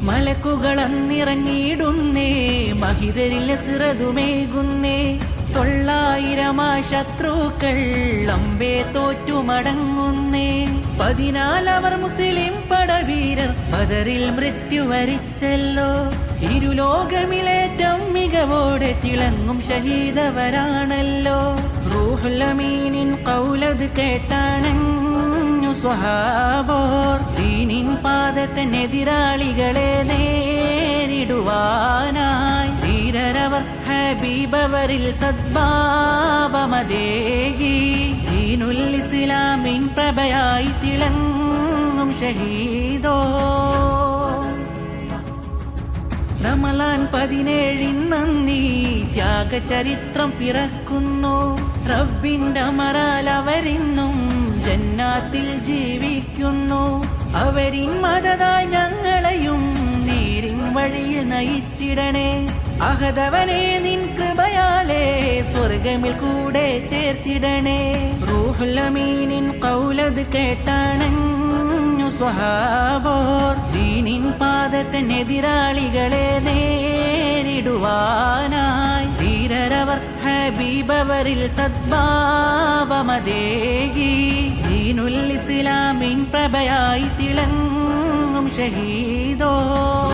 മലക്കുകളന്നിറങ്ങിയിടുന്നേ, മഹിതരിൽ സിറതുമേകുന്നേ. 900 ശത്രുക്കൾ അമ്പേ തോറ്റുമടങ്ങുന്നേ. 14 അവർ മുസ്ലിം പടവീരർ ബദറിൽ മൃത്യു വരിച്ചല്ലോ. ഇരുലോകമിലേറ്റം മികവോടെ തിളങ്ങും ഷഹീദവരാണല്ലോ. റൂഹുൽ അമീനിൻ ഖൗലത് കേട്ടാണഞ്ഞു സ്വഹാബോർ. ദീനിൻ പാദത്തിനെതിരാളികളെ നേരിടുവാനായി ധീരരവർ ഹബീബവരിൽ സദ്ഭാവമതേകി. ദീനുൽ ഇസ്ലാമിൻ പ്രഭയായി തിളങ്ങും ഷഹീദോ. റമളാൻ 17 നന്ദി ത്യാഗചരിത്രം പിറക്കുന്നു. റബ്ബിന്റെ അമറാൽ അവരിന്നും ജന്നാത്തിൽ ജീവിക്കുന്നു. അവരിൻ മദതാൽ ഞങ്ങളെയും നേരിൻ വഴിയിൽ നയിച്ചിടണേ. അഹദവനെ നിൻ കൃപയാലേ സ്വർഗമിൽ കൂടെ ചേർത്തിടണേ. റൂഹുൽ അമീനിൻ ഖൗലത് കേട്ടാണഞ്ഞു സ്വഹാബോർ. ദീനിൻ പാദത്തിനെതിരാളികളെ നേരിടുവാനായി ധീരരവർ ഹബീബവരിൽ സദ്ഭാവമതേകി. ദീനുൽ ഇസ്ലാമിൻ പ്രഭയായി തിളങ്ങും ഷഹീദോ.